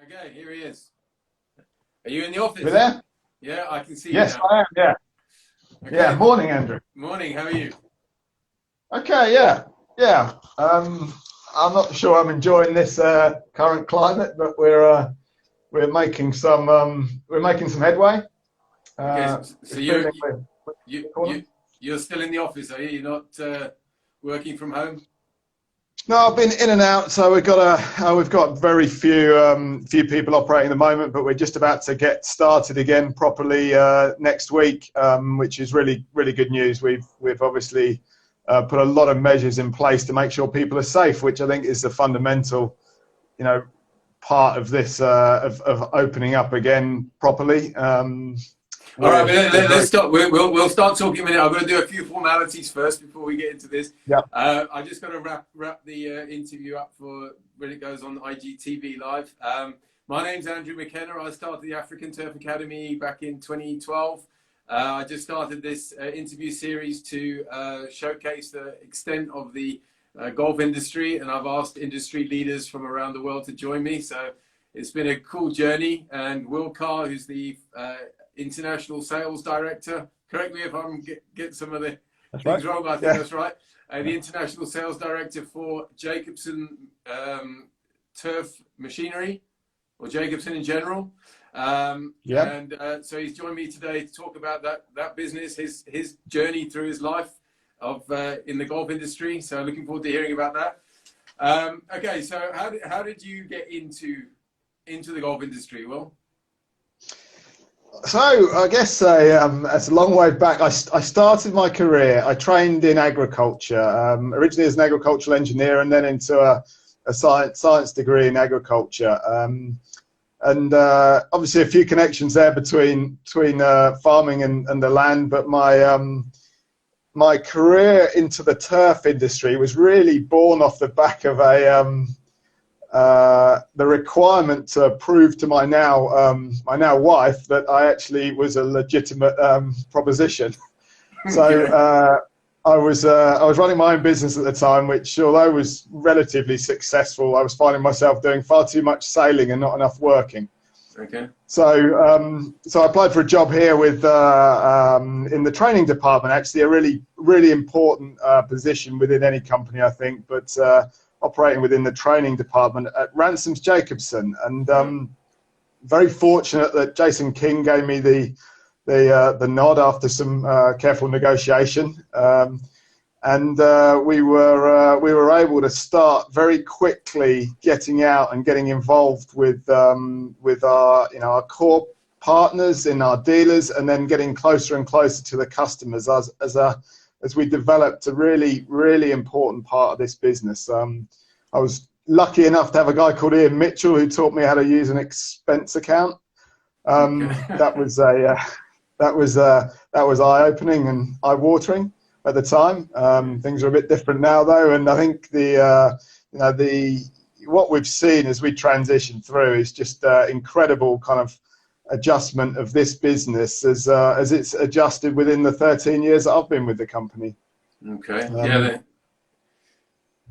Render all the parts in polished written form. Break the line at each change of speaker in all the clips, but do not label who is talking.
Okay, here he is. Are you in the office?
You there?
Yeah, I can see you
Yes,
now.
I am. Yeah. Yeah.
Okay,
Morning, Andrew.
morning. How are you?
Okay. Yeah. Yeah. I'm not sure I'm enjoying this current climate, but we're making some headway.
Okay, so
It's feeling
you
we're
you you're still in the office, are you? You're not working from home?
No, I've been in and out, so we've got very few people operating at the moment, but we're just about to get started again properly next week, which is really good news. We've obviously put a lot of measures in place to make sure people are safe, which I think is the fundamental, part of this of opening up again properly.
All right,
We're
let's
very
start. We'll start talking a minute. I'm going to do a few formalities first before we get into this.
Yeah.
I just got to wrap the interview up for when it goes on IGTV Live. My name's Andrew McKenna. I started the African Turf Academy back in 2012. I just started this interview series to showcase the extent of the golf industry, and I've asked industry leaders from around the world to join me. So it's been a cool journey. And Will Carr, who's the International Sales Director. Correct me if I'm get some of the
That's
things
right.
wrong, but I think
Yeah.
that's right. The International Sales Director for Jacobsen Turf Machinery, or Jacobsen in general.
Yeah.
So he's joined me today to talk about that business, his journey through his life of in the golf industry. So looking forward to hearing about that. Okay, so how did you get into the golf industry, Will?
So I guess it's a long way back. I started my career. I trained in agriculture, originally as an agricultural engineer, and then into a science degree in agriculture. And obviously a few connections there between farming and the land. But my career into the turf industry was really born off the back of the requirement to prove to my now wife that I actually was a legitimate proposition. So I was running my own business at the time, which, although was relatively successful, I was finding myself doing far too much sailing and not enough working.
Okay.
So I applied for a job here with in the training department. Actually, a really important position within any company, I think, but operating within the training department at Ransom's Jacobsen, and very fortunate that Jason King gave me the nod after some careful negotiation, and we were able to start very quickly getting out and getting involved with our core partners in our dealers, and then getting closer and closer to the customers as we developed a really important part of this business. I was lucky enough to have a guy called Ian Mitchell who taught me how to use an expense account. That was eye-opening and eye-watering at the time. Things are a bit different now, though, and I think what we've seen as we transition through is just incredible kind of adjustment of this business as it's adjusted within the 13 years that I've been with the company.
Okay.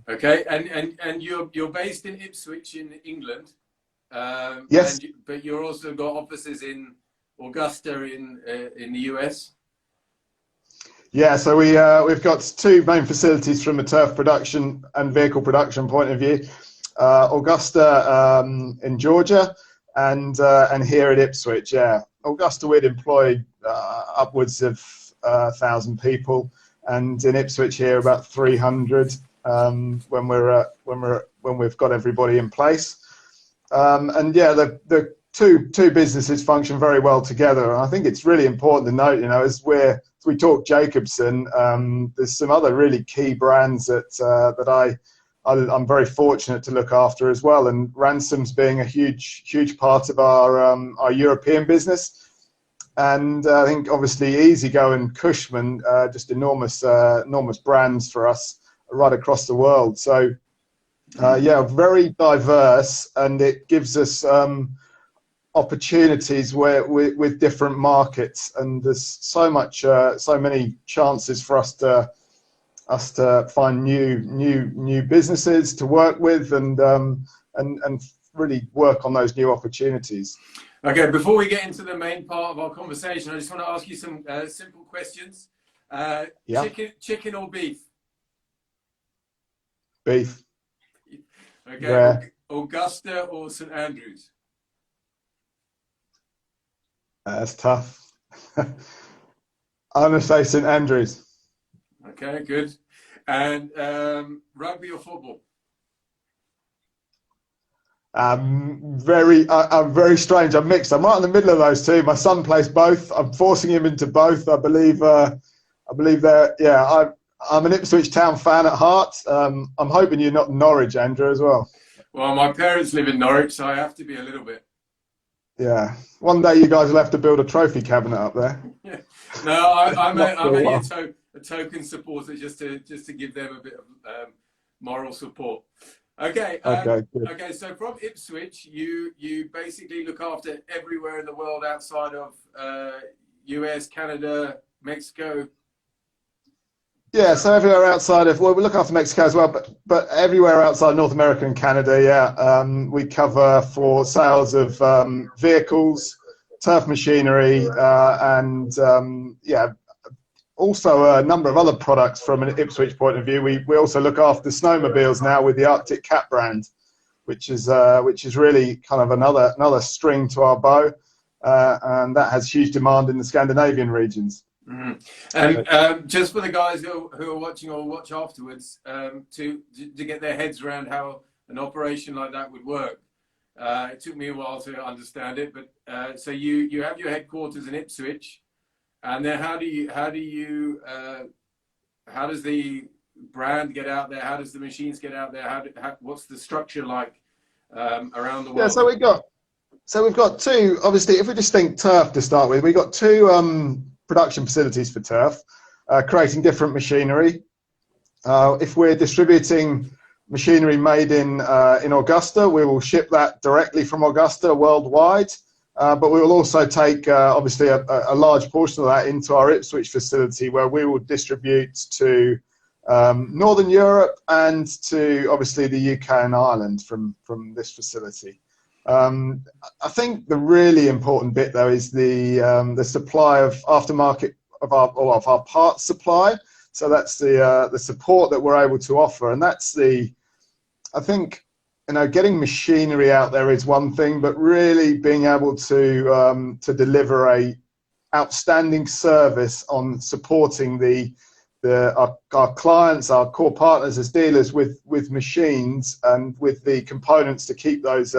Okay, and you're based in Ipswich in England.
Yes.
But you're also got offices in Augusta in the US.
Yeah, so we've got two main facilities from a turf production and vehicle production point of view. Augusta in Georgia, and here at Ipswich. Yeah, Augusta we'd employ upwards of 1,000 people, and in Ipswich here about 300 when we've got everybody in place. And yeah, the two businesses function very well together, and I think it's really important to note, as we talk Jacobsen, there's some other really key brands that I'm very fortunate to look after as well, and Ransom's being a huge part of our European business, and I think obviously Easygo and Cushman, just enormous brands for us right across the world. So yeah, very diverse, and it gives us opportunities with different markets, and there's so many chances for us to find new businesses to work with, and really work on those new opportunities.
Okay, before we get into the main part of our conversation, I just want to ask you some simple questions.
Yeah.
Chicken or beef?
Beef.
Okay,
Rare.
Augusta or St Andrews?
That's tough. I'm going to say St Andrews.
Okay, good. And rugby or football?
I'm very strange. I'm mixed. I'm right in the middle of those two. My son plays both. I'm forcing him into both. I believe that. Yeah, I'm an Ipswich Town fan at heart. I'm hoping you're not Norwich, Andrew, as well.
Well, my parents live in Norwich, so I have to be a little bit.
Yeah. One day you guys will have to build a trophy cabinet up there.
Yeah. No, I'm
Not for a
only
while.
a token supporter, just to give them a bit of moral support. Okay.
Okay, good.
Okay. So from Ipswich, you basically look after everywhere in the world outside of US, Canada, Mexico.
Yeah, so everywhere outside of, well, we look after Mexico as well, but everywhere outside North America and Canada, yeah. We cover for sales of vehicles, turf machinery, and yeah, also a number of other products from an Ipswich point of view. We also look after snowmobiles now with the Arctic Cat brand, which is really kind of another string to our bow, and that has huge demand in the Scandinavian regions.
Mm-hmm. And just for the guys who are watching or watch afterwards, to get their heads around how an operation like that would work, it took me a while to understand it. But so you have your headquarters in Ipswich, and then how does the brand get out there? How does the machines get out there? What's the structure like around the world?
Yeah, so we've got two. Obviously, if we just think turf to start with, we've got two production facilities for turf, creating different machinery. If we're distributing machinery made in Augusta, we will ship that directly from Augusta worldwide. But we will also take obviously a large portion of that into our Ipswich facility, where we will distribute to Northern Europe and to obviously the UK and Ireland from this facility. I think the really important bit though is the supply of aftermarket of our parts supply. So that's the support that we're able to offer, and that's I think, you know, getting machinery out there is one thing, but really being able to deliver a outstanding service on supporting our clients, our core partners as dealers with machines and with the components to keep those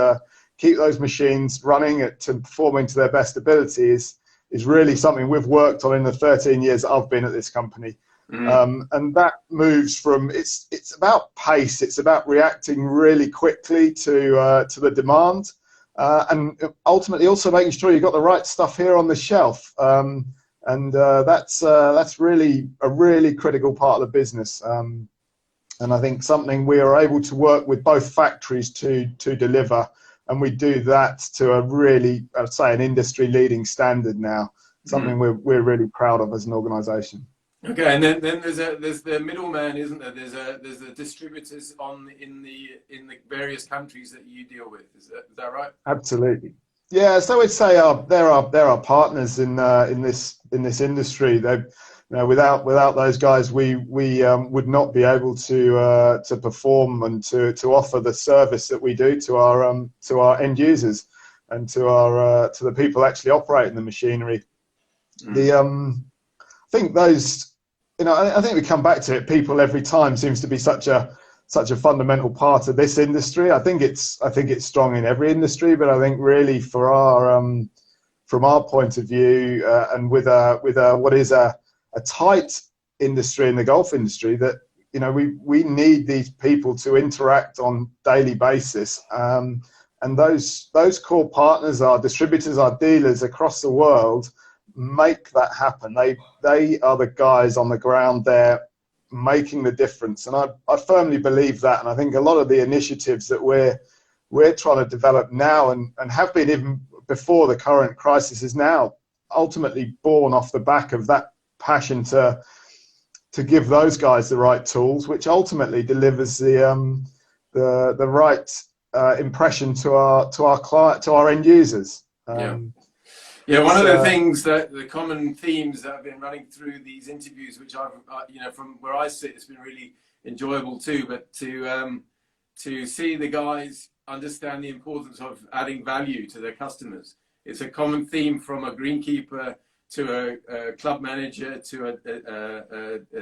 machines running to performing to their best ability is really something we've worked on in the 13 years I've been at this company. And that moves from it's about pace, it's about reacting really quickly to the demand, and ultimately also making sure you've got the right stuff here on the shelf. And that's really a really critical part of the business. And I think something we are able to work with both factories to deliver, and we do that to a really, I'd say, an industry-leading standard now. Something we're really proud of as an organisation.
Okay, and then there's the middleman, isn't there? There's the distributors in the various countries that you deal with. Is that right?
Absolutely. Yeah, so I'd say they're our partners in this industry. They, you know, without those guys, we would not be able to perform and to offer the service that we do to our end users and to the people actually operating the machinery. I think those, you know, I think we come back to it. People every time seems to be such a fundamental part of this industry. I think it's strong in every industry, but I think really for from our point of view, and with what is a tight industry in the golf industry, that, you know, we need these people to interact on daily basis, and those core partners, our distributors, our dealers across the world, make that happen. They are the guys on the ground there making the difference, and I firmly believe that. And I think a lot of the initiatives that we're trying to develop now and have been even before the current crisis is now ultimately born off the back of that passion to give those guys the right tools, which ultimately delivers the right impression to our client, to our end users.
Yeah. Yeah, one of the
So,
things that the common themes that have been running through these interviews, which I've, from where I sit, it's been really enjoyable too. But to see the guys understand the importance of adding value to their customers. It's a common theme from a greenkeeper to a club manager to a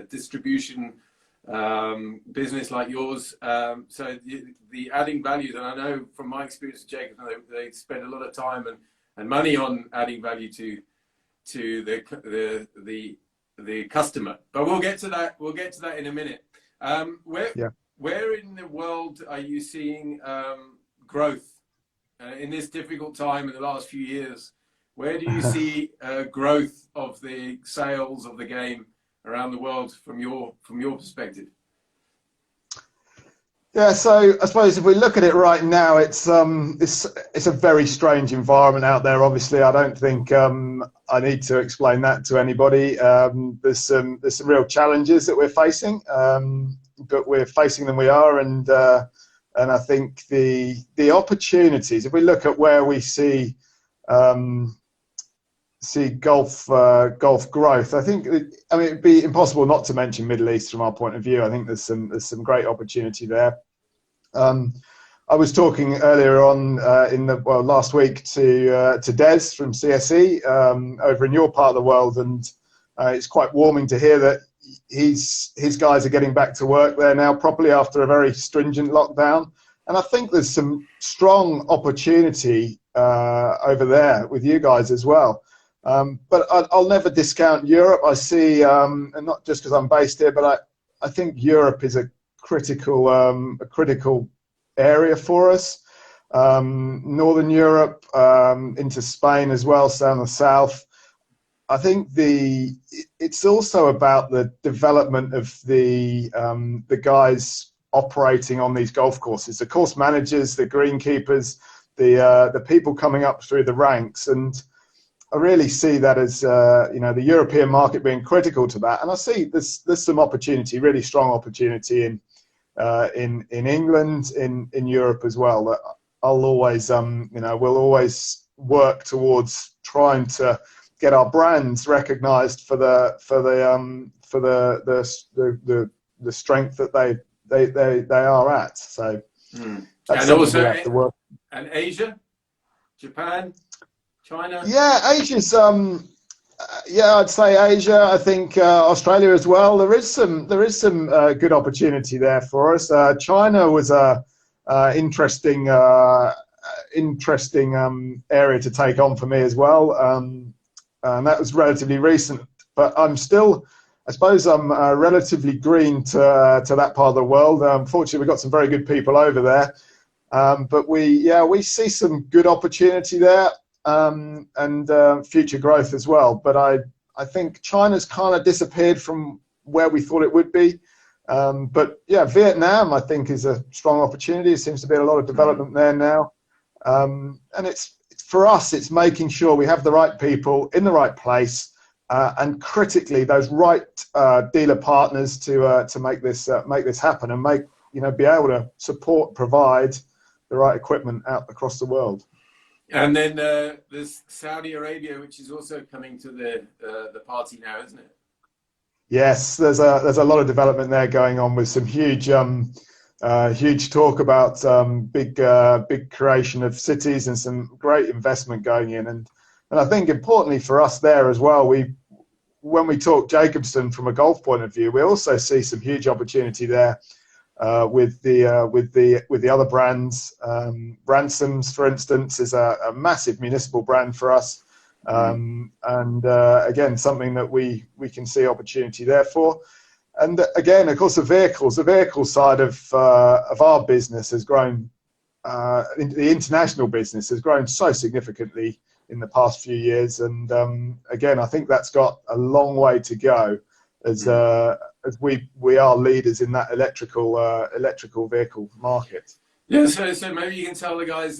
distribution business like yours. So the adding value, and I know from my experience with Jacobsen, they spend a lot of time and money on adding value to the customer. But we'll get to that. We'll get to that in a minute. Where in the world are you seeing growth in this difficult time in the last few years? Where do you see growth of the sales of the game around the world from your perspective?
Yeah, so I suppose if we look at it right now, it's a very strange environment out there. Obviously, I don't think I need to explain that to anybody. There's some real challenges that we're facing, but we're facing them. We are, and I think the opportunities. If we look at where we see golf growth, I think it'd be impossible not to mention Middle East from our point of view. I think there's some great opportunity there. I was talking earlier on last week to Des from CSE over in your part of the world, and it's quite warming to hear that his guys are getting back to work there now properly after a very stringent lockdown. And I think there's some strong opportunity over there with you guys as well. But I'll never discount Europe. I see, and not just because I'm based here, but I think Europe is a critical area for us. Northern Europe into Spain as well, down the south. I think it's also about the development of the guys operating on these golf courses, the course managers, the greenkeepers, the people coming up through the ranks, and I really see that as the European market being critical to that, and I see there's some opportunity, really strong opportunity in England, in Europe as well. That I'll always we'll always work towards trying to get our brands recognised for the strength that they are at. So that's
and also
we have to work.
And Asia, Japan, China.
Yeah, Asia's I'd say Asia. I think Australia as well. There is some good opportunity there for us. China was a interesting area to take on for me as well, and that was relatively recent. But I suppose I'm relatively green to that part of the world. Fortunately, we've got some very good people over there, but we see some good opportunity there. And future growth as well. But I think China's kind of disappeared from where we thought it would be. But yeah, Vietnam I think is a strong opportunity. There seems to be a lot of development there now. And it's for us, it's making sure we have the right people in the right place, and critically those right dealer partners to make this happen and be able to provide the right equipment out across the world.
And then there's Saudi Arabia, which is also coming to the party now, isn't it?
Yes, there's a lot of development there going on with some huge talk about big creation of cities and some great investment going in. And I think importantly for us there as well, when we talk Jacobsen from a golf point of view, we also see some huge opportunity there. With the other brands, Ransoms, for instance, is a massive municipal brand for us, and again something that we can see opportunity there for. And again, of course, the vehicle side of our business has grown. The international business has grown so significantly in the past few years, and again, I think that's got a long way to go as we are leaders in that electrical vehicle market.
Yeah, so maybe you can tell the guys,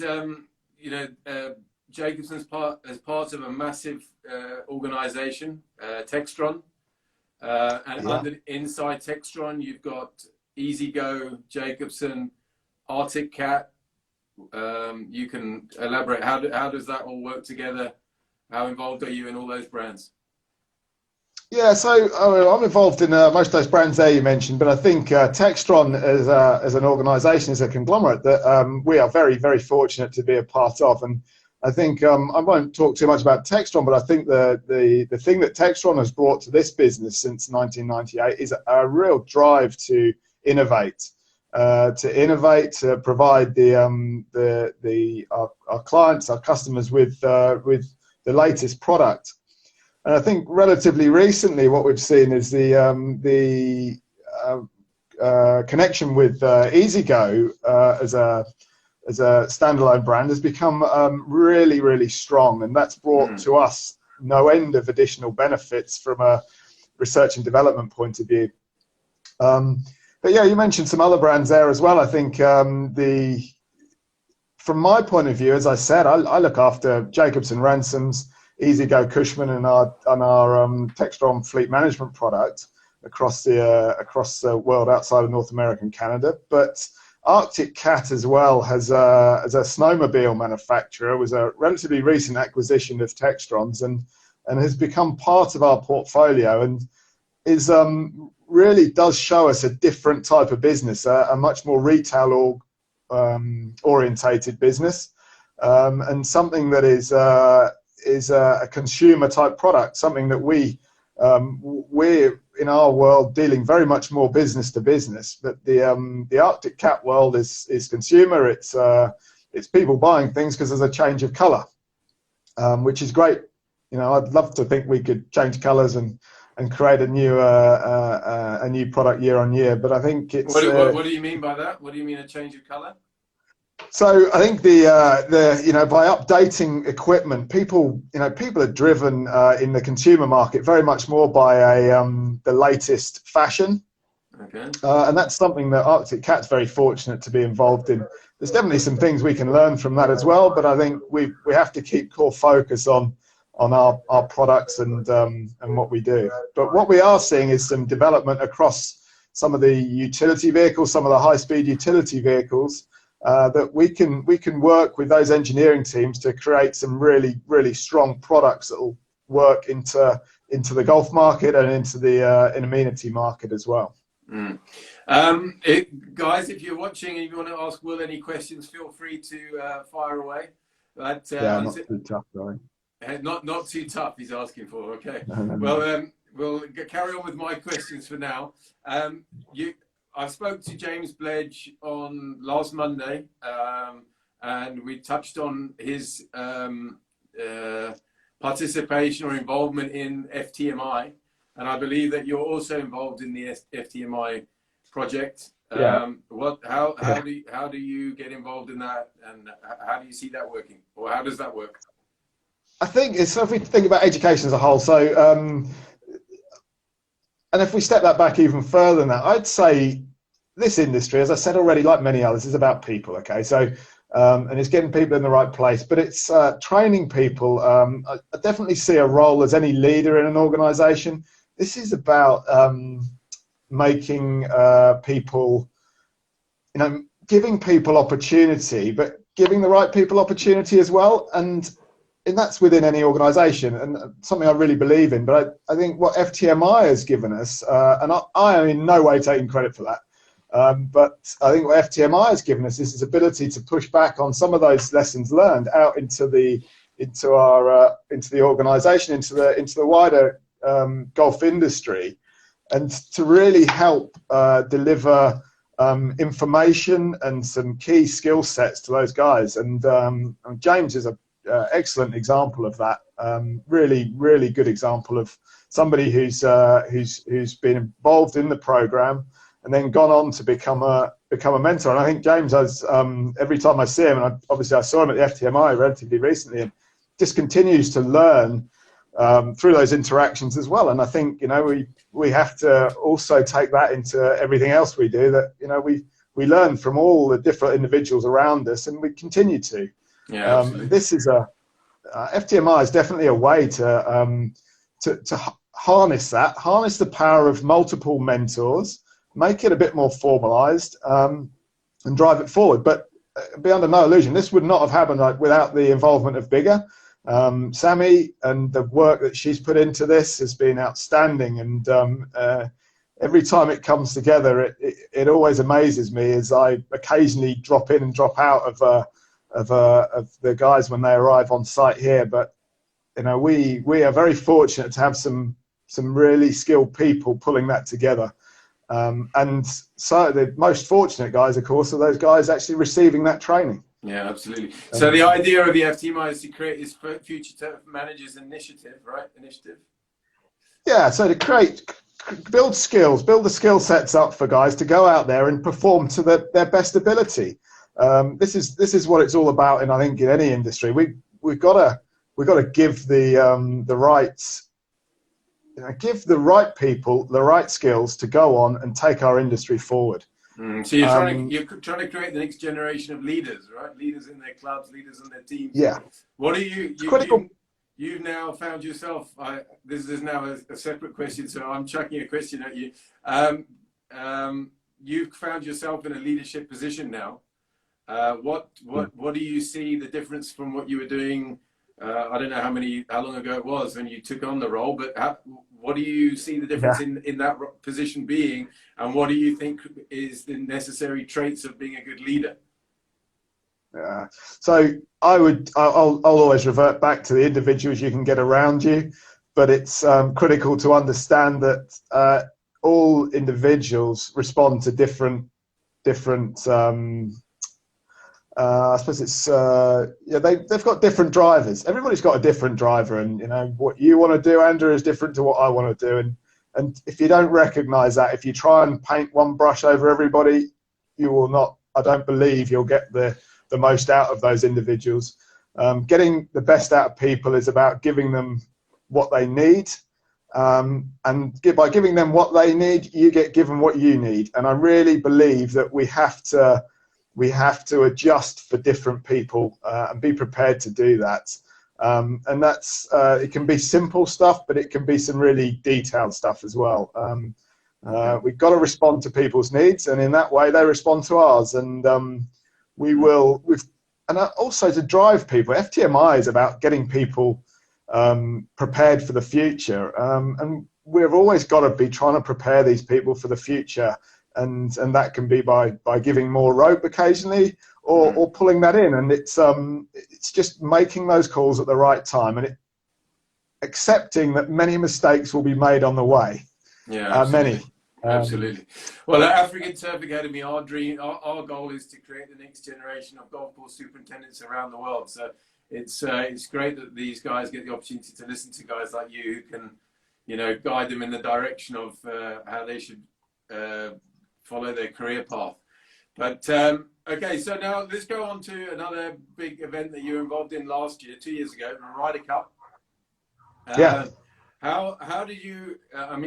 Jacobsen's as part of a massive organisation, Textron, and inside Textron you've got EasyGo, Jacobsen, Arctic Cat, you can elaborate. How does that all work together? How involved are you in all those brands?
Yeah, so I'm involved in most of those brands there you mentioned, but I think Textron as an organisation, as a conglomerate, that we are very, very fortunate to be a part of. And I think I won't talk too much about Textron, but I think the thing that Textron has brought to this business since 1998 is a real drive to innovate, to provide our clients, our customers with the latest product. And I think relatively recently, what we've seen is the connection with EasyGo as a standalone brand has become really, really strong, and that's brought to us no end of additional benefits from a research and development point of view. But yeah, you mentioned some other brands there as well. I think from my point of view, as I said, I look after Jacobsen ransoms, EasyGo Cushman, and our Textron fleet management product across the world outside of North America and Canada. But Arctic Cat as well as a snowmobile manufacturer was a relatively recent acquisition of Textron's and has become part of our portfolio and is really does show us a different type of business, a much more retail orientated business, and something that is a consumer type product, something that we're in our world dealing very much more business to business. But the Arctic Cat world is consumer. It's people buying things because there's a change of color, which is great. You know, I'd love to think we could change colors and create a new product year on year. But I think it's
what do you mean by that? What do you mean a change of color?
So I think by updating equipment, people are driven in the consumer market very much more by the latest fashion.
Okay.
And that's something that Arctic Cat's very fortunate to be involved in. There's definitely some things we can learn from that as well, but I think we have to keep core focus on our products and what we do. But what we are seeing is some development across some of the utility vehicles, some of the high-speed utility vehicles, that we can work with those engineering teams to create some really, really strong products that will work into the golf market and into the amenity market as well.
Guys, if you're watching and you want to ask Will any questions, feel free to fire away. But,
not too tough, sorry.
Not too tough, he's asking for. Okay.
No.
Well, we'll carry on with my questions for now. I spoke to James Bledge on last Monday, and we touched on his participation or involvement in FTMI, and I believe that you're also involved in the FTMI project.
Yeah.
How do you get involved in that, and how do you see that working, or how does that work?
I think if we think about education as a whole, and if we step that back even further than that, I'd say this industry, as I said already, like many others, is about people. Okay, so and it's getting people in the right place, but it's training people. I definitely see a role as any leader in an organisation. This is about making people, giving people opportunity, but giving the right people opportunity as well, and that's within any organisation, and something I really believe in. But I think what FTMI has given us, and I am in no way taking credit for that, but I think what FTMI has given us is this ability to push back on some of those lessons learned out into the organisation, into the wider golf industry, and to really help deliver information and some key skill sets to those guys. And James is a excellent example of that. Really, really good example of somebody who's been involved in the program and then gone on to become a mentor. And I think James has, every time I see him, and obviously I saw him at the FTMI relatively recently, and just continues to learn through those interactions as well. And I think we have to also take that into everything else we do. That we learn from all the different individuals around us, and we continue to.
Yeah, absolutely.
This is FTMI is definitely a way to harness the power of multiple mentors, make it a bit more formalized, and drive it forward. But be under no illusion, this would not have happened without the involvement of Bigger. Sammy and the work that she's put into this has been outstanding, and every time it comes together, it always amazes me as I occasionally drop in and drop out of the guys when they arrive on site here. But we are very fortunate to have some really skilled people pulling that together. And so the most fortunate guys, of course, are those guys actually receiving that training.
Yeah, absolutely. So the idea of the FTMI is to create this Future Turf Managers Initiative, right? Yeah,
so to build skills, build the skill sets up for guys to go out there and perform to their best ability. This is what it's all about, and I think in any industry, we've got to give the rights. Give the right people the right skills to go on and take our industry forward.
So you're trying to create the next generation of leaders, right? Leaders in their clubs, leaders in their teams.
Yeah.
What are you?
Critical.
You've now found yourself. This is now a separate question, so I'm chucking a question at you. You've found yourself in a leadership position now. What do you see the difference from what you were doing? I don't know how long ago it was when you took on the role, but what do you see the difference in that position being, and what do you think is the necessary traits of being a good leader?
So I'll always revert back to the individuals you can get around you, but it's critical to understand that all individuals respond to different I suppose it's they've got different drivers. Everybody's got a different driver, and what you want to do, Andrew, is different to what I want to do. And if you don't recognise that, if you try and paint one brush over everybody, you will not. I don't believe you'll get the most out of those individuals. Getting the best out of people is about giving them what they need, and by giving them what they need, you get given what you need. And I really believe that we have to adjust for different people and be prepared to do that. And that's it can be simple stuff, but it can be some really detailed stuff as well. We've got to respond to people's needs, and in that way they respond to ours. And also to drive people. FTMI is about getting people prepared for the future, and we've always got to be trying to prepare these people for the future. And that can be by giving more rope occasionally, or pulling that in, and it's just making those calls at the right time, and accepting that many mistakes will be made on the way.
Yeah,
many.
Absolutely. Well, at African Turf Academy, our goal is to create the next generation of golf course superintendents around the world. So it's great that these guys get the opportunity to listen to guys like you who can, guide them in the direction of how they should follow their career path. But okay, so now let's go on to another big event that you were involved in last year, 2 years ago, the Ryder Cup. How did you?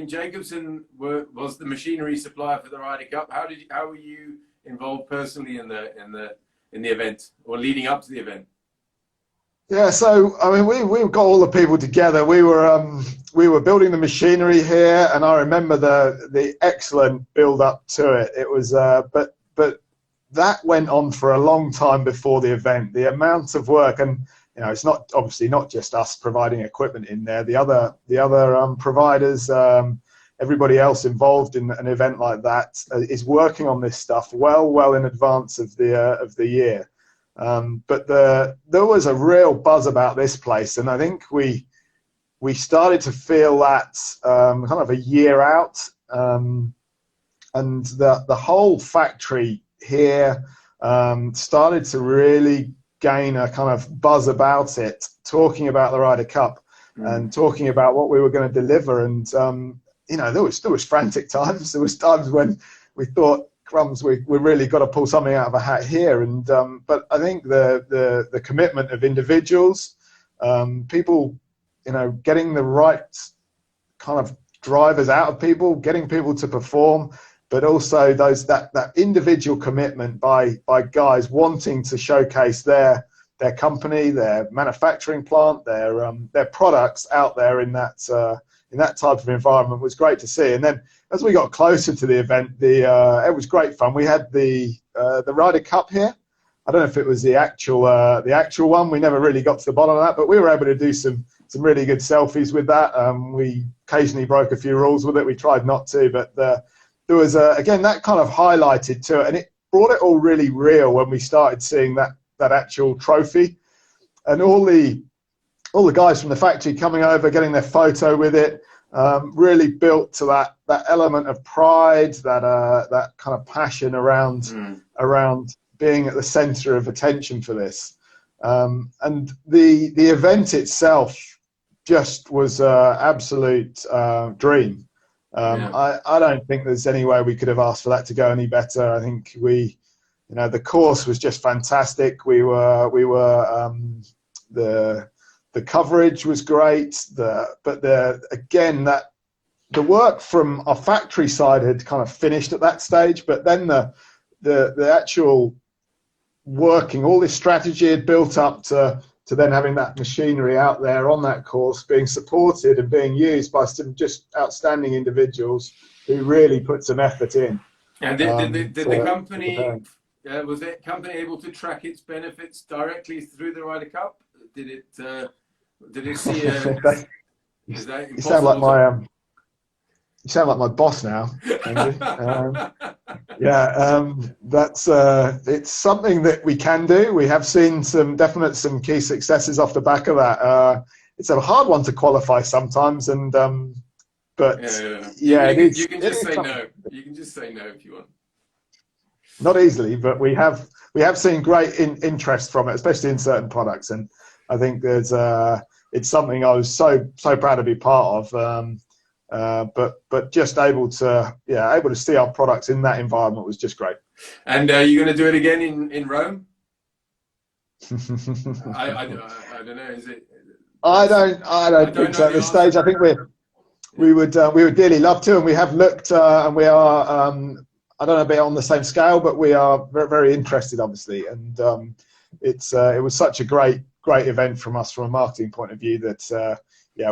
Jacobsen was the machinery supplier for the Ryder Cup. How were you involved personally in the event, or leading up to the event?
Yeah, so we got all the people together. We were building the machinery here, and I remember the excellent build up to it. It was, but that went on for a long time before the event. The amount of work, and it's obviously not just us providing equipment in there. The other providers, everybody else involved in an event like that is working on this stuff well in advance of the year. But there was a real buzz about this place, and I think we started to feel that kind of a year out, and the whole factory here started to really gain a kind of buzz about it, talking about the Ryder Cup and talking about what we were going to deliver. And there was frantic times. There was times when we thought, crumbs, we really got to pull something out of a hat here. And but I think the commitment of individuals, people, getting the right kind of drivers out of people, getting people to perform, but also that individual commitment by guys wanting to showcase their company, their manufacturing plant, their products out there in that type of environment was great to see. And then as we got closer to the event, it was great fun. We had the Ryder Cup here, I don't know if it was the actual one. We never really got to the bottom of that, but we were able to do some really good selfies with that. We occasionally broke a few rules with it. We tried not to, but there was again that kind of highlighted to it, and it brought it all really real when we started seeing that actual trophy, and all the guys from the factory coming over, getting their photo with it. Really built to that element of pride, that kind of passion around being at the center of attention for this. And the event itself just was an absolute dream. I don't think there's any way we could have asked for that to go any better. I think the course was just fantastic. The coverage was great, but the work from our factory side had kind of finished at that stage. But then the actual working, all this strategy had built up to then having that machinery out there on that course, being supported and being used by some just outstanding individuals who really put some effort in.
And did the company, was the company able to track its benefits directly through the Ryder Cup? Did it see is that
you sound like my boss now, Andrew. That's it's something that we can do. We have seen some key successes off the back of that. It's a hard one to qualify sometimes, and but
you can just say no. You can just say no if you want.
Not easily, but we have seen great interest from it, especially in certain products, and I think it's something I was so proud to be part of. But just able to see our products in that environment was just great.
And you're going to do it again in Rome? I don't know. Is it?
I don't think so at this stage. I think we would dearly love to, and we have looked, and we are. I don't know about on the same scale, but we are very, very interested, obviously. And it was such a great event from us from a marketing point of view that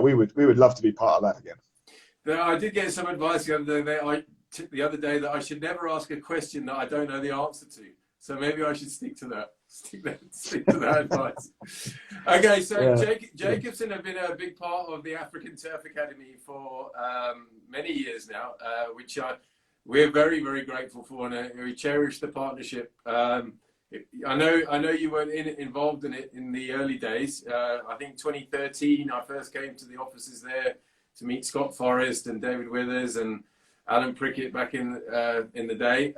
we would love to be part of that again.
I did get some advice the other day that I should never ask a question that I don't know the answer to. So maybe I should stick to that. Stick to that advice. Okay, so Jacobsen have been a big part of the African Turf Academy for many years now, which we're very, very grateful for, and we cherish the partnership. I know you weren't involved in it in the early days. I think 2013, I first came to the offices there to meet Scott Forrest and David Withers and Alan Prickett back in the day.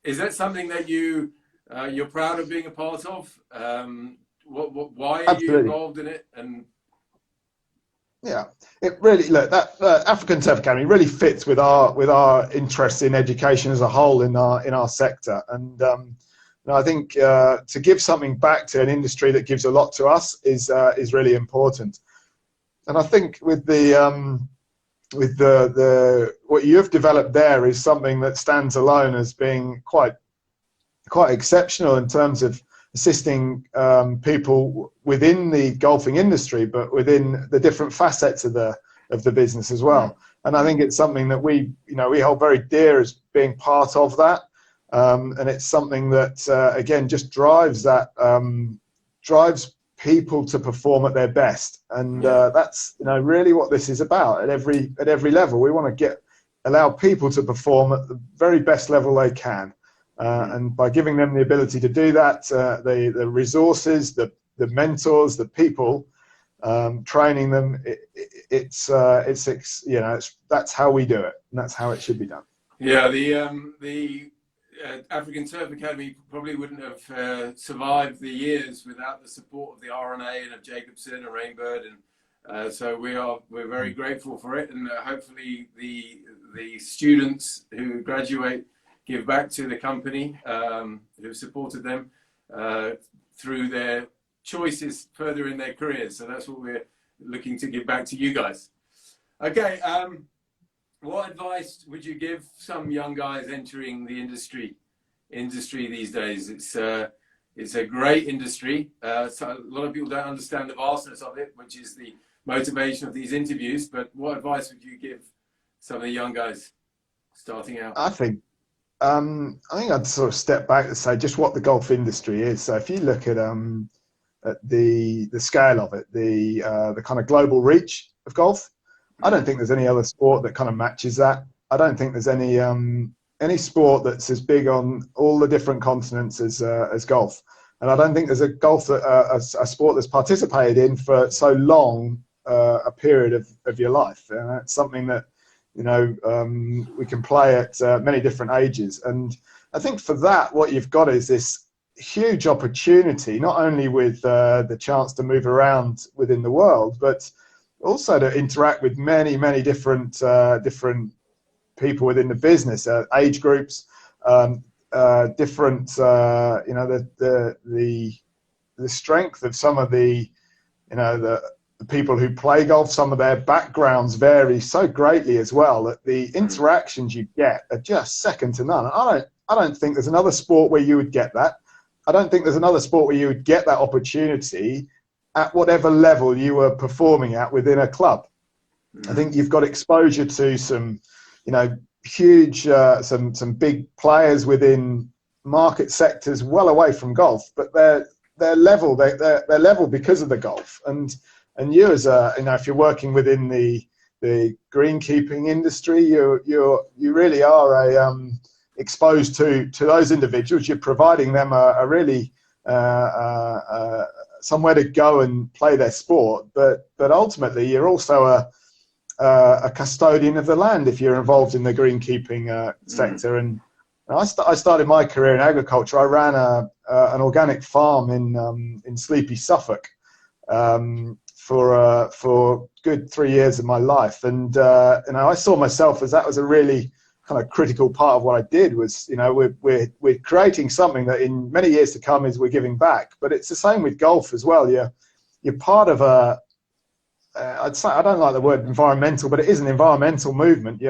Is that something that you're proud of being a part of? Why are you involved in it? And
it really that African Turf Academy really fits with our interest in education as a whole in our sector, and I think to give something back to an industry that gives a lot to us is really important. And I think with what you've developed there is something that stands alone as being quite exceptional in terms of assisting people within the golfing industry, but within the different facets of the business as well. And I think it's something that we hold very dear as being part of that. And it's something that again just drives people to perform at their best, and that's really what this is about at every level. We want to allow people to perform at the very best level they can, and by giving them the ability to do that, the resources, the mentors, the people, training them, that's how we do it, and that's how it should be done.
The African Turf Academy probably wouldn't have survived the years without the support of the RNA and of Jacobsen and Rainbird, and so we're very grateful for it, and hopefully the students who graduate give back to the company who supported them through their choices further in their careers. So that's what we're looking to give back to you guys. Okay. What advice would you give some young guys entering the industry these days? It's a great industry. So a lot of people don't understand the vastness of it, which is the motivation of these interviews. But what advice would you give some of the young guys starting out?
I think I think I'd sort of step back and say just what the golf industry is. So if you look at the scale of it, the kind of global reach of golf, I don't think there's any other sport that kind of matches that. I don't think there's any sport that's as big on all the different continents as golf. And I don't think there's a sport that's participated in for so long a period of your life. And it's something that, we can play at many different ages. And I think for that, what you've got is this huge opportunity, not only with the chance to move around within the world, but also to interact with many, many different people within the business, age groups, different, the strength of some of the people who play golf, some of their backgrounds vary so greatly as well that the interactions you get are just second to none. I don't think there's another sport where you would get that. I don't think there's another sport where you would get that opportunity at whatever level you were performing at within a club. I think you've got exposure to some, huge, some big players within market sectors well away from golf, but they're level because of the golf. And you as if you're working within the greenkeeping industry, you really are exposed to those individuals. You're providing them a really somewhere to go and play their sport, but ultimately you're also a custodian of the land if you're involved in the greenkeeping sector. And I started my career in agriculture. I ran an organic farm in Sleepy, Suffolk, for good 3 years of my life, and I saw myself as that was a really kind of critical part of what I did. Was we're creating something that in many years to come we're giving back. But it's the same with golf as well. You're part of a I'd say, I don't like the word environmental, but it is an environmental movement.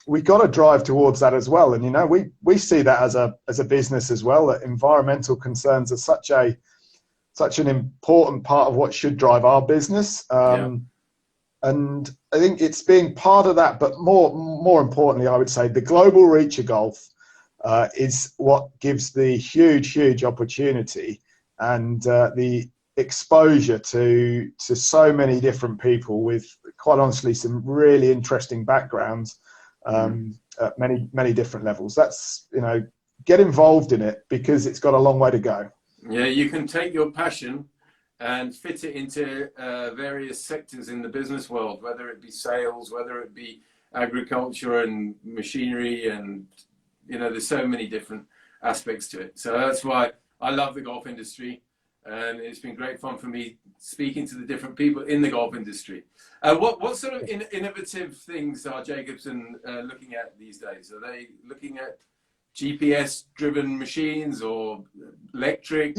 We got to drive towards that as well. And we see that as a business as well, that environmental concerns are such an important part of what should drive our business. And I think it's being part of that, but more importantly, I would say the global reach of golf is what gives the huge opportunity and the exposure to so many different people with, quite honestly, some really interesting backgrounds at many different levels. That's, get involved in it because it's got a long way to go.
Yeah, you can take your passion and fit it into various sectors in the business world, whether it be sales, whether it be agriculture and machinery, and there's so many different aspects to it. So that's why I love the golf industry, and it's been great fun for me speaking to the different people in the golf industry. What sort of innovative things are Jacobsen looking at these days? Are they looking at GPS-driven machines or electric?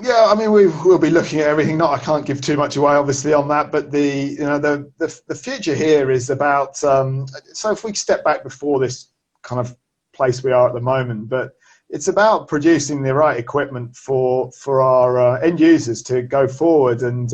I mean, we'll be looking at everything. I can't give too much away, obviously, on that. But the future here is about. So if we step back before this kind of place we are at the moment, but it's about producing the right equipment for our end users to go forward and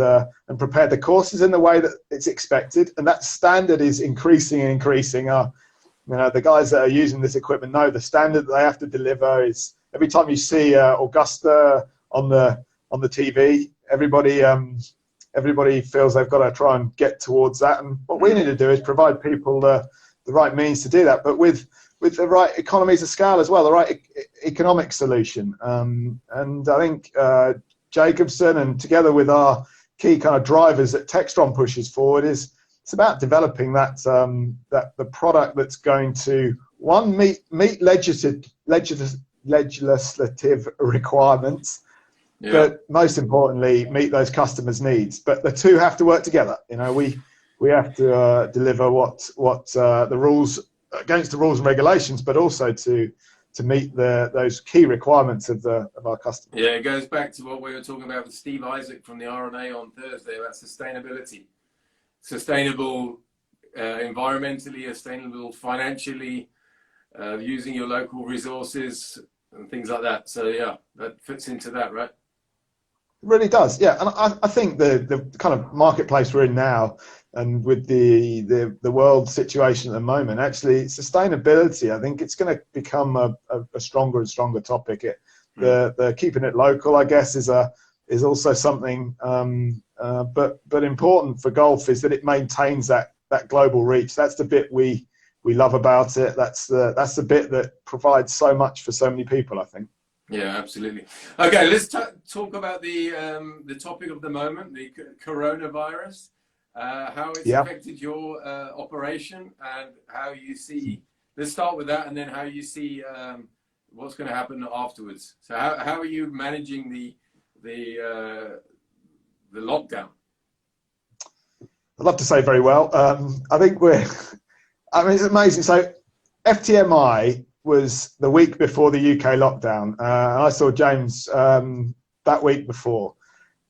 prepare the courses in the way that it's expected, and that standard is increasing and increasing. The guys that are using this equipment know the standard that they have to deliver is. Every time you see Augusta on the TV, everybody feels they've got to try and get towards that. And what we need to do is provide people the right means to do that, but with the right economies of scale as well, the right economic solution. And I think Jacobsen, and together with our key kind of drivers that Textron pushes forward, it's about developing that the product that's going to meet legislative requirements, but most importantly meet those customers' needs. But the two have to work together. We have to deliver what the rules against the rules and regulations, but also to meet those key requirements of our customers.
Yeah, it goes back to what we were talking about with Steve Isaac from the RNA on Thursday about sustainability. Sustainable environmentally, sustainable financially, using your local resources and things like that. So yeah, that fits into that, right?
really does, yeah. And I think the kind of marketplace we're in now, and with the world situation at the moment, actually sustainability, I think it's going to become a stronger and stronger topic. The keeping it local, I guess, is also something, but important for golf is that it maintains that global reach. That's the bit we love about it. That's the bit that provides so much for so many people, I think.
Yeah, absolutely. Okay, let's talk about the topic of the moment, the coronavirus, how it's affected your operation, and how you see. Let's start with that, and then how you see what's going to happen afterwards. So, how are you managing the lockdown?
I'd love to say very well. I think I mean, it's amazing. So, FTMI was the week before the UK lockdown. I saw James that week before.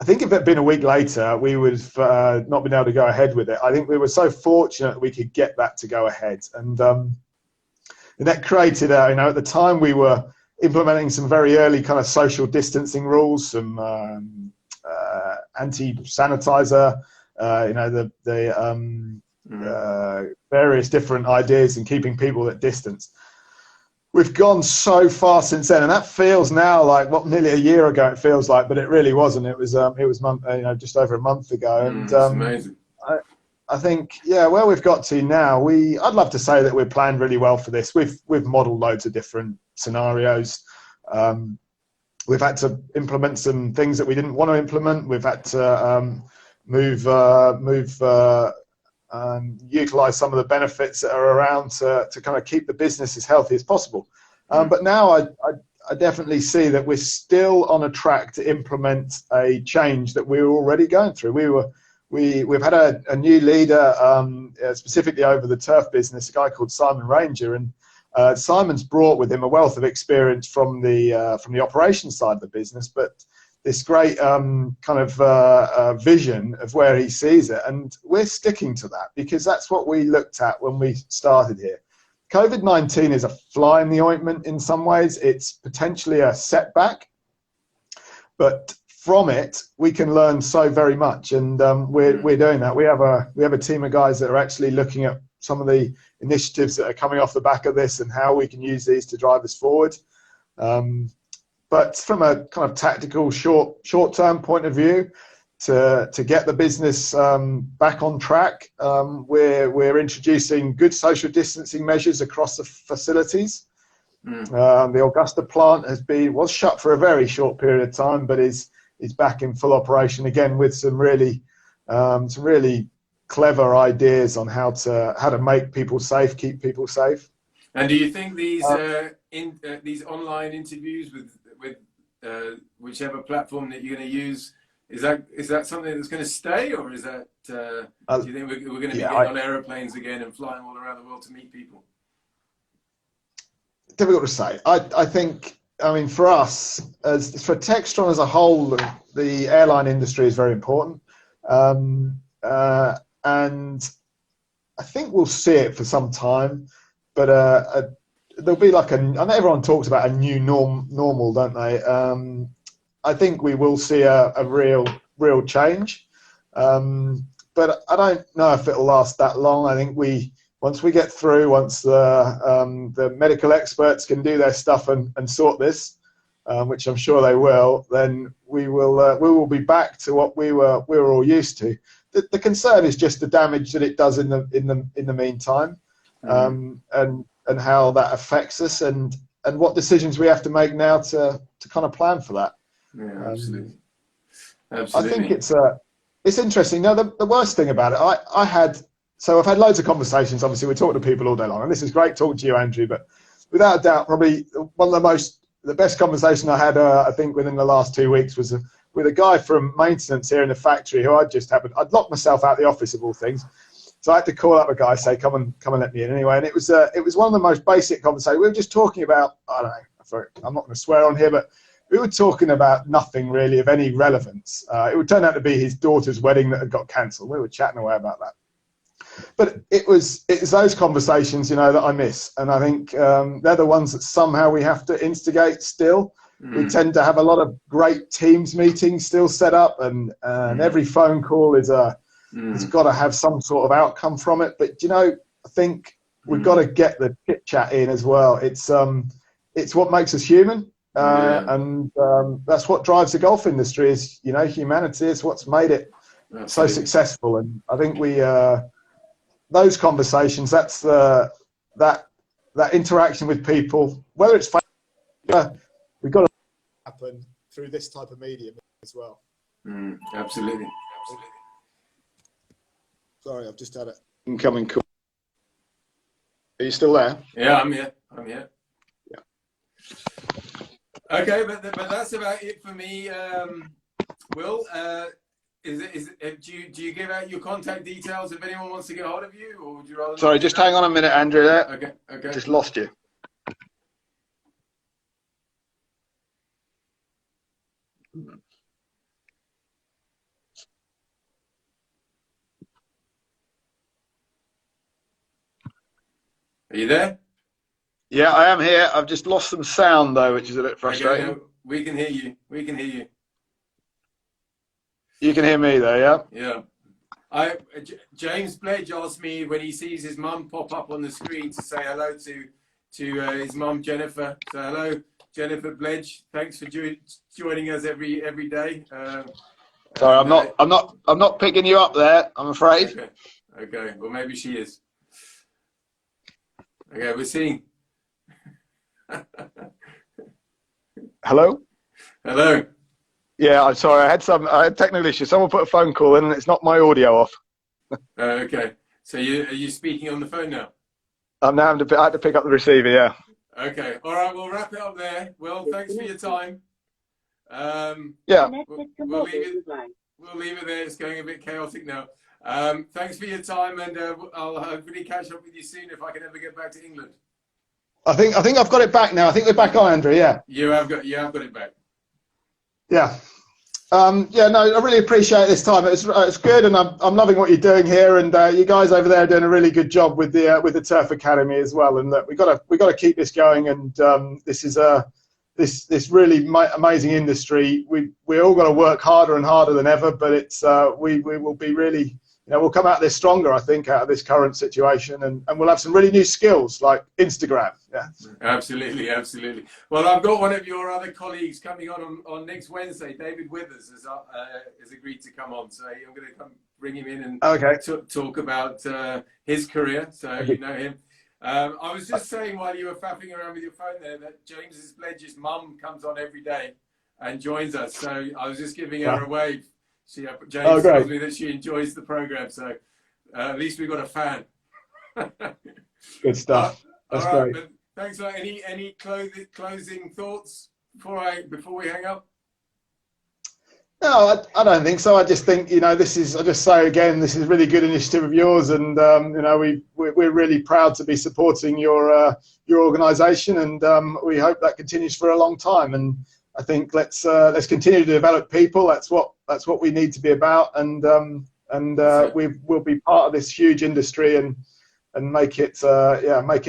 I think if it had been a week later, we would have not been able to go ahead with it. I think we were so fortunate that we could get that to go ahead. And that created, at the time we were implementing some very early kind of social distancing rules, some anti-sanitizer, various different ideas and keeping people at distance. We've gone so far since then, and that feels now like nearly a year ago it feels like, but it really wasn't. It was just over a month ago, and
it's amazing.
I think, yeah, where we've got to now, I'd love to say that we're planned really well for this. We've modeled loads of different scenarios. We've had to implement some things that we didn't want to implement. We've had to utilize some of the benefits that are around to kind of keep the business as healthy as possible. But now I definitely see that we're still on a track to implement a change that we were already going through. We've had a new leader, specifically over the turf business, a guy called Simon Ranger, and Simon's brought with him a wealth of experience from the operations side of the business, but this great vision of where he sees it, and we're sticking to that because that's what we looked at when we started here. COVID-19 is a fly in the ointment in some ways. It's potentially a setback, but from it we can learn so very much, and we're doing that. We have a team of guys that are actually looking at some of the initiatives that are coming off the back of this and how we can use these to drive us forward. But from a kind of tactical short-term point of view, to get the business back on track, we're introducing good social distancing measures across the facilities. The Augusta plant was shut for a very short period of time, but is back in full operation again with some really clever ideas on how to make people safe, keep people safe.
And do you think these online interviews with whichever platform that you're going to use, is that something that's going to stay, or is that do you think we're going to be getting on aeroplanes again and flying all around the world to meet people?
Difficult to say. I think, I mean, for us, for Textron as a whole, the airline industry is very important, and I think we'll see it for some time, but there'll be I know everyone talks about a new normal, don't they? I think we will see a real change, but I don't know if it'll last that long. I think once we get through, once the medical experts can do their stuff and sort this, which I'm sure they will, then we will be back to what we were all used to. The concern is just the damage that it does in the meantime, and how that affects us, and what decisions we have to make now to kind of plan for that.
Yeah, absolutely.
I think it's interesting. No, the worst thing about it, I've had loads of conversations. Obviously, we're talking to people all day long, and this is great talking to you, Andrew. But without a doubt, probably one of the best conversation I had, I think, within the last 2 weeks was with a guy from maintenance here in the factory who I'd locked myself out of the office of all things. So I had to call up a guy, say, come and let me in anyway. And it was one of the most basic conversations. We were just talking about, I don't know, I'm not going to swear on here, but we were talking about nothing really of any relevance. It would turn out to be his daughter's wedding that had got cancelled. We were chatting away about that. But it's those conversations, that I miss. And I think they're the ones that somehow we have to instigate still. We tend to have a lot of great Teams meetings still set up, and every phone call is it's got to have some sort of outcome from it. But you know, I think we've got to get the chit chat in as well. It's what makes us human, and that's what drives the golf industry. Is, you know, humanity is what's made it so successful. And I think we those conversations, that's that interaction with people, whether it's we've got to happen through this type of medium as well.
Absolutely.
Sorry, I've just had an incoming call. Are you still there?
Yeah, I'm here.
Yeah.
Okay, but that's about it for me. Will, do you give out your contact details if anyone wants to get hold of you, or would you rather?
Sorry, just hang on a minute, Andrew. There.
Okay.
Just lost you.
Are you there?
Yeah, I am here. I've just lost some sound though, which is a bit frustrating.
Okay, no, we can hear you.
You can hear me though,
yeah? Yeah. James Bledge asked me when he sees his mum pop up on the screen to say hello to his mum Jennifer. So hello, Jennifer Bledge. Thanks for joining us every day.
Sorry, I'm not picking you up there, I'm afraid.
Okay. Well, maybe she is. Okay, we're seeing.
Hello? Yeah, I'm sorry. I had technical issues. Someone put a phone call in, and it's not my audio off.
Okay. So are you speaking on the phone now?
I'm now. I had to pick up the receiver. Yeah.
Okay. All right. We'll wrap it up there. Well, thanks for your time.
Yeah.
We'll leave it there. It's going a bit chaotic now. Thanks for your time, and I'll hopefully catch up with you soon if I can ever get back to England.
I think I've got it back now. I think we're back on, Andrew. Yeah.
You have got it back.
Yeah. Yeah. No, I really appreciate this time. It's good, and I'm loving what you're doing here, and you guys over there are doing a really good job with the Turf Academy as well. And that we got to keep this going. And this is this really amazing industry. We all got to work harder and harder than ever, but it's we will be really. You know, we'll come out of this stronger, I think, out of this current situation, and we'll have some really new skills like Instagram. Yeah,
absolutely. Well, I've got one of your other colleagues coming on next Wednesday. David Withers has agreed to come on, so I'm going to come bring him in and talk about his career. So you know him. I was just saying while you were faffing around with your phone there that James Bledge's mum comes on every day and joins us. So I was just giving her a wave. James tells me that she enjoys the program, so at least we've got a fan.
Good stuff. That's great.
But thanks. Any closing thoughts before we hang up?
No, I don't think so. I just think, you know, I'll just say again, this is a really good initiative of yours, and you know, we're really proud to be supporting your organisation, and we hope that continues for a long time. And I think let's continue to develop people. That's what we need to be about, and we'll be part of this huge industry and make it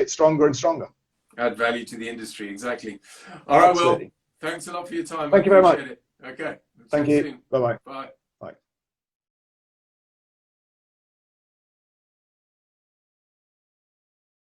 stronger and stronger.
Add value to the industry, exactly. All right, Will. Thanks a lot for your time.
Thank you very much.
Okay.
Thank you. Bye-bye.
Bye.